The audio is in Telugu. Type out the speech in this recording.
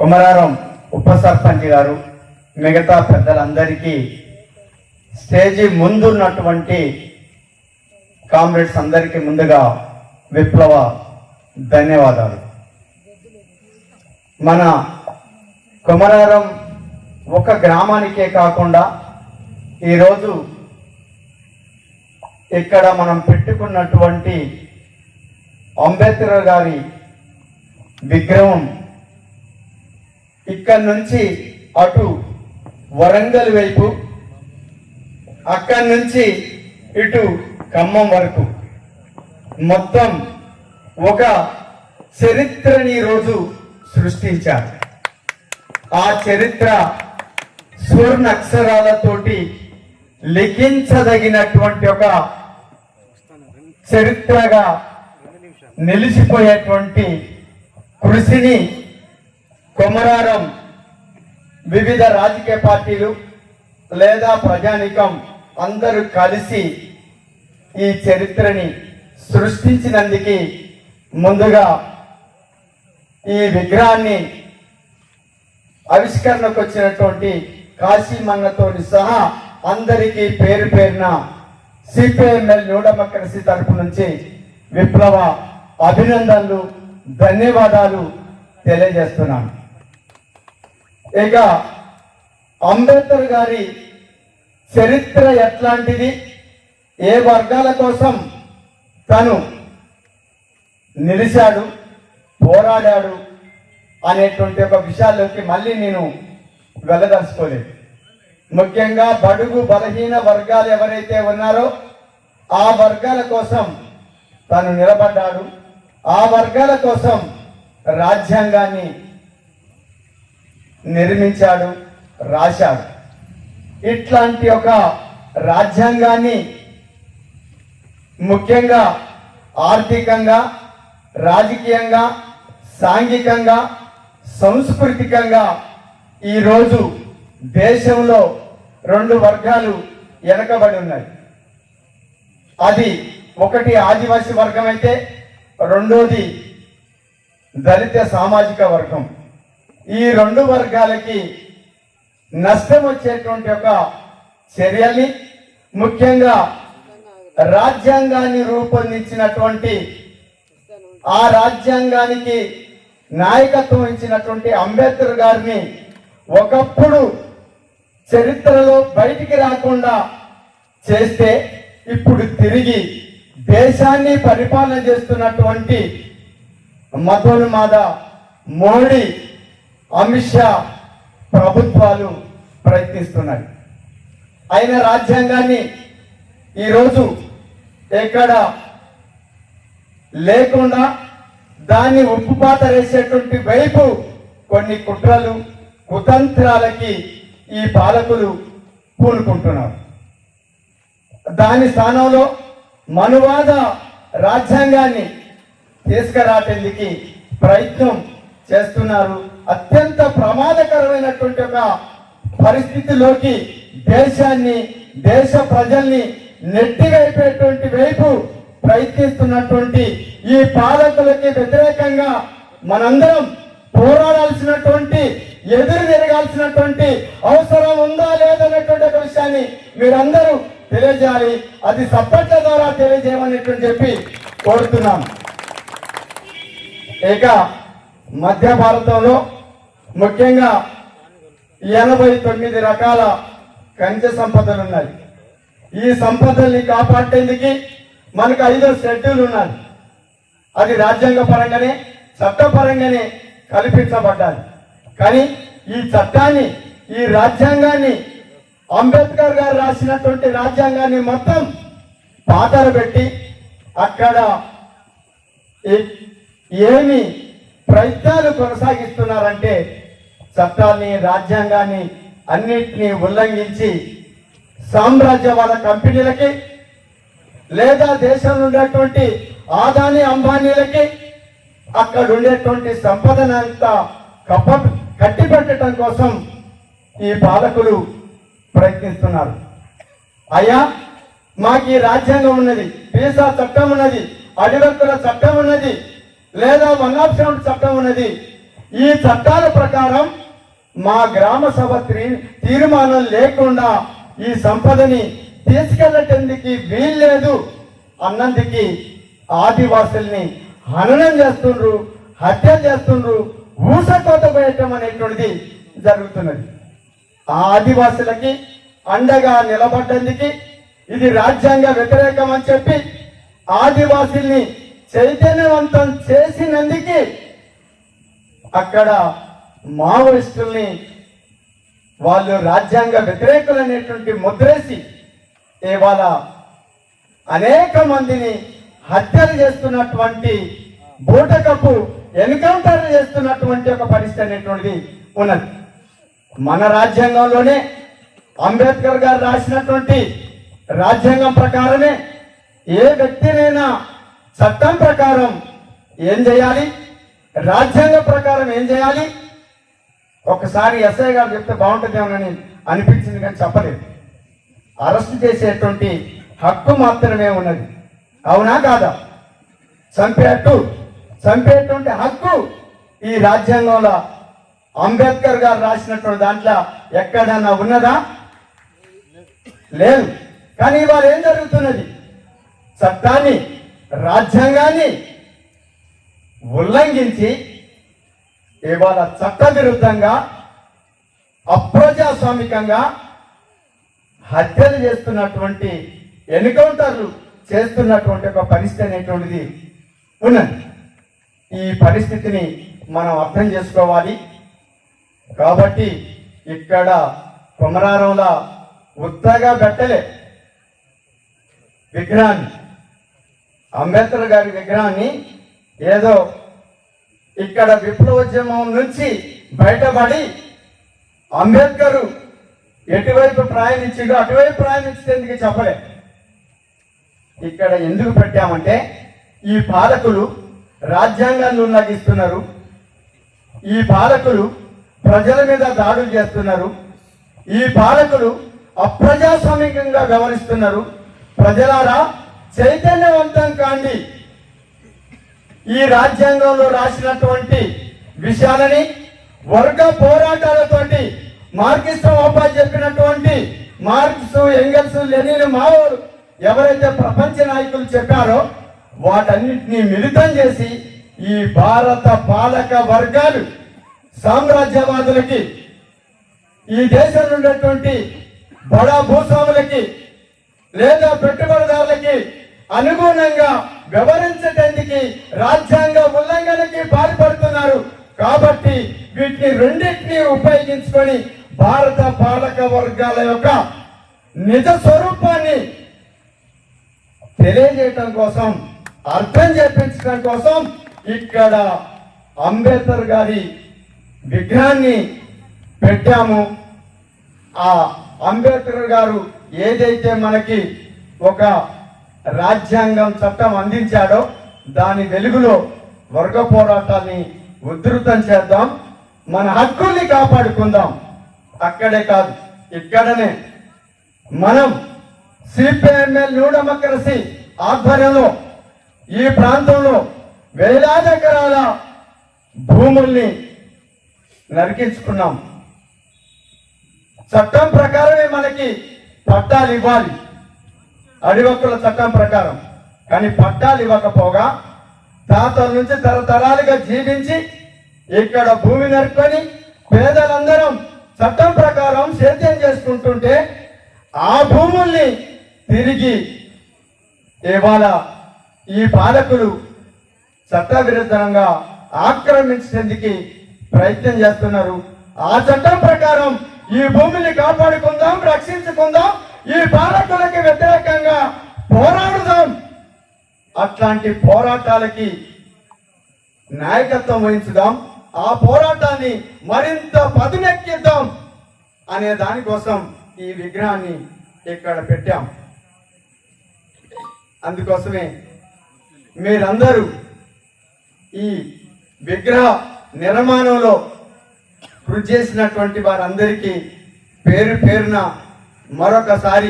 కొమరారం ఉప సర్పంచ్ గారు, మిగతా పెద్దలందరికీ, స్టేజీ ముందున్నటువంటి కామ్రేడ్స్ అందరికీ ముందుగా విప్లవ ధన్యవాదాలు. మన కొమరారం ఒక గ్రామానికే కాకుండా ఈరోజు ఇక్కడ మనం పెట్టుకున్నటువంటి అంబేద్కర్ గారి విగ్రహం ఇక్కడ నుంచి అటు వరంగల్ వైపు, అక్కడి నుంచి ఇటు ఖమ్మం వరకు మొత్తం ఒక చరిత్రని రోజు సృష్టించారు. ఆ చరిత్ర స్వర్ణ అక్షరాలతోటి లిఖించదగినటువంటి ఒక చరిత్రగా నిలిచిపోయేటువంటి కృషిని కొమరారం వివిధ రాజకీయ పార్టీలు లేదా ప్రజానికం అందరూ కలిసి ఈ చరిత్రని సృష్టించినందుకు ముందుగా ఈ విగ్రహాన్ని ఆవిష్కరణకు వచ్చినటువంటి కాశీమన్నతోని సహా అందరికీ పేరు పేరున సిపిఎంఎల్ న్యూ డెమోక్రసీ తరపు నుంచి విప్లవ అభినందనలు, ధన్యవాదాలు తెలియజేస్తున్నాను. ఇక అంబేద్కర్ గారి చరిత్ర ఎట్లాంటిది, ఏ వర్గాల కోసం తను నిలిచాడు, పోరాడాడు అనేటువంటి ఒక విషయాల్లోకి మళ్ళీ నేను వెళ్ళదలుచుకోలేదు. ముఖ్యంగా బడుగు బలహీన వర్గాలు ఎవరైతే ఉన్నారో ఆ వర్గాల కోసం తను నిలబడ్డాడు. ఆ వర్గాల కోసం రాజ్యాంగాన్ని నిర్మించాడు, రాశాడు. ఇట్లాంటి ఒక రాజ్యాంగాన్ని ముఖ్యంగా ఆర్థికంగా, రాజకీయంగా, సాంఘికంగా, సాంస్కృతికంగా ఈరోజు దేశంలో 2 వర్గాలు వెనకబడి ఉన్నాయి. అది ఒకటి ఆదివాసీ వర్గం అయితే, రెండోది దళిత సామాజిక వర్గం. ఈ 2 వర్గాలకి నష్టం వచ్చేటువంటి ఒక చర్యల్ని, ముఖ్యంగా రాజ్యాంగాన్ని రూపొందించినటువంటి, ఆ రాజ్యాంగానికి నాయకత్వం ఇచ్చినటువంటి అంబేద్కర్ గారిని ఒకప్పుడు చరిత్రలో బయటికి రాకుండా చేస్తే, ఇప్పుడు తిరిగి దేశాన్ని పరిపాలన చేస్తున్నటువంటి మతోన్మాద మోడీ, అమిత్ షా ప్రభుత్వాలు ప్రయత్నిస్తున్నాయి. అయిన రాజ్యాంగాన్ని ఈరోజు ఎక్కడ లేకుండా దాన్ని ఉప్పుపాత వేసేటువంటి వైపు కొన్ని కుట్రలు, కుతంత్రాలకి ఈ పాలకులు పూనుకుంటున్నారు. దాని స్థానంలో మనువాద రాజ్యాంగాన్ని తీసుకురావడానికి ప్రయత్నం చేస్తున్నారు. అత్యంత ప్రమాదకరమైనటువంటి ఒక పరిస్థితిలోకి దేశాన్ని, దేశ ప్రజల్ని నెట్టివేపేటువంటి వైపు ప్రయత్నిస్తున్నటువంటి ఈ పాలకులకి వ్యతిరేకంగా మనందరం పోరాడాల్సినటువంటి, ఎదురు తిరగాల్సినటువంటి అవసరం ఉందా లేదన్నటువంటి ఒక విషయాన్ని మీరందరూ తెలియజేయాలి. అది సప్పట్ల ద్వారా తెలియజేయమనేటువంటి చెప్పి కోరుతున్నాం. ఇక మధ్య భారతంలో ముఖ్యంగా 89 రకాల ఖనిజ సంపదలు ఉన్నాయి. ఈ సంపదల్ని కాపాడేందుకు మనకు 5వ షెడ్యూల్ ఉన్నది. అది రాజ్యాంగ పరంగానే, చట్టపరంగానే కల్పించబడ్డాది. కానీ ఈ చట్టాన్ని, ఈ రాజ్యాంగాన్ని, అంబేద్కర్ గారు రాసినటువంటి రాజ్యాంగాన్ని మొత్తం పాతర పెట్టి అక్కడ ఏమి ప్రయత్నాలు కొనసాగిస్తున్నారంటే, చట్టాన్ని, రాజ్యాంగాన్ని అన్నిటినీ ఉల్లంఘించి సామ్రాజ్యవాద కంపెనీలకి లేదా దేశంలో ఉండేటువంటి ఆదాని అంబానీలకి అక్కడ ఉండేటువంటి సంపదనంతా కట్టిపెట్టడం కోసం ఈ పాలకులు ప్రయత్నిస్తున్నారు. అయ్యా, మాకు ఈ రాజ్యాంగం ఉన్నది, వీసా చట్టం ఉన్నది, అడివక్కుల చట్టం ఉన్నది, లేదా 107 చట్టం ఉన్నది. ఈ చట్టాల ప్రకారం మా గ్రామ సభ తీర్మానం లేకుండా ఈ సంపదని తీసుకెళ్లటందుకు వీల్లేదు అన్నందుకు ఆదివాసుల్ని హననం చేస్తుండ్రు, హత్య చేస్తుండ్రు, ఊసకోత పోయటం అనేటువంటిది జరుగుతున్నది. ఆ ఆదివాసులకి అండగా నిలబడ్డందుకు ఇది రాజ్యాంగ వ్యతిరేకం అని చెప్పి ఆదివాసుల్ని చైతన్యవంతం చేసినందుకు అక్కడ మావోయిస్టుల్ని వాళ్ళు రాజ్యాంగ వ్యతిరేకులు అనేటువంటి ముద్రేసి ఇవాళ అనేక మందిని హత్యలు చేస్తున్నటువంటి బూటకపు ఎన్కౌంటర్ చేస్తున్నటువంటి ఒక పరిస్థితి అనేటువంటిది ఉన్నది. మన రాజ్యాంగంలోనే అంబేద్కర్ గారు రాసినటువంటి రాజ్యాంగం ప్రకారమే ఏ వ్యక్తినైనా చట్టం ప్రకారం ఏం చేయాలి, రాజ్యాంగం ప్రకారం ఏం చేయాలి. ఒకసారి ఎస్ఐ గారు చెప్తే బాగుంటుందేమోనని అనిపించింది కానీ చెప్పలేదు. అరెస్ట్ చేసేటువంటి హక్కు మాత్రమే ఉన్నది. అవునా కాదా? చంపేటువంటి హక్కు ఈ రాజ్యాంగంలో అంబేద్కర్ గారు రాసినటువంటి దాంట్లో ఎక్కడన్నా ఉన్నదా? లేదు. కానీ ఇవాళ ఏం జరుగుతున్నది? చట్టాన్ని, రాజ్యాంగాన్ని ఉల్లంఘించి ఇవాళ చట్ట విరుద్ధంగా, అప్రజాస్వామికంగా హత్యలు చేస్తున్నటువంటి, ఎన్కౌంటర్లు చేస్తున్నటువంటి ఒక పరిస్థితి అనేటువంటిది ఉన్నది. ఈ పరిస్థితిని మనం అర్థం చేసుకోవాలి. కాబట్టి ఇక్కడ కొమరారంలో ఉత్తగా పెట్టలే విగ్రహాన్ని, అంబేద్కర్ గారి విగ్రహాన్ని ఏదో ఇక్కడ విప్లవోద్యమం నుంచి బయటపడి అంబేద్కర్ ఎటువైపు ప్రయాణించిందో అటువైపు ప్రయాణించేందుకు చెప్పలే. ఇక్కడ ఎందుకు పెట్టామంటే ఈ పాలకులు రాజ్యాంగాన్ని ఉల్లంఘిస్తున్నారు, ఈ పాలకులు ప్రజల మీద దాడులు చేస్తున్నారు, ఈ పాలకులు అప్రజాస్వామికంగా వ్యవహరిస్తున్నారు. ప్రజలారా చైతన్యవంతం కాండి. ఈ రాజ్యాంగంలో రాసినటువంటి విషయాలని వర్గ పోరాటాలతోటి మార్క్సిస్ట్ వాపా చెప్పినటువంటి మార్క్స్, ఎంగెల్స్, లెనిన్, మావోలు ఎవరైతే ప్రపంచ నాయకులు చెప్పారో వాటన్నిటినీ మిళితం చేసి ఈ భారత పాలక వర్గాలు సామ్రాజ్యవాదులకి, ఈ దేశంలో ఉన్నటువంటి బడా భూస్వాములకి లేదా పెట్టుబడిదారులకి అనుగుణంగా వ్యవహరించడానికి రాజ్యాంగ ఉల్లంఘనకి పాల్పడుతున్నారు. కాబట్టి వీటిని రెండింటినీ ఉపయోగించుకొని భారత పాలక వర్గాల యొక్క నిజ స్వరూపాన్ని తెలియజేయటం కోసం, అర్థం చేపించడం కోసం ఇక్కడ అంబేద్కర్ గారి విగ్రహాన్ని పెట్టాము. ఆ అంబేద్కర్ గారు ఏదైతే మనకి ఒక రాజ్యాంగం చట్టం అందించాడో దాని వెలుగులో వర్గ పోరాటాన్ని ఉధృతం చేద్దాం, మన హక్కుల్ని కాపాడుకుందాం. అక్కడే కాదు, ఇక్కడనే మనం సిపిఎంఎల్ న్యూ డెమోక్రసీ ఆధ్వర్యంలో ఈ ప్రాంతంలో వేలాది ఎకరాల భూముల్ని నరికించుకున్నాం. చట్టం ప్రకారమే మనకి పట్టాలు ఇవ్వాలి, అడివక్కుల చట్టం ప్రకారం. కానీ పట్టాలు ఇవ్వకపోగా తాతల నుంచి తరతరాలుగా జీవించి ఇక్కడ భూమి నరుకొని పేదలందరం చట్టం ప్రకారం సేద్యం చేసుకుంటుంటే ఆ భూముల్ని తిరిగి ఇవాళ ఈ పాలకులు చట్టవిరుద్ధంగా ఆక్రమించేందుకు ప్రయత్నం చేస్తున్నారు. ఆ చట్టం ప్రకారం ఈ భూమిని కాపాడుకుందాం, రక్షించుకుందాం, ఈ పాలకులకి వ్యతిరేకంగా పోరాడుదాం. అట్లాంటి పోరాటాలకి నాయకత్వం వహించుదాం, ఆ పోరాటాన్ని మరింత పదునెక్కిద్దాం అనే దానికోసం ఈ విగ్రహాన్ని ఇక్కడ పెట్టాం. అందుకోసమే మీరందరూ ఈ విగ్రహ నిర్మాణంలో కృషి చేసినటువంటి వారందరికీ పేరు పేరున మరొకసారి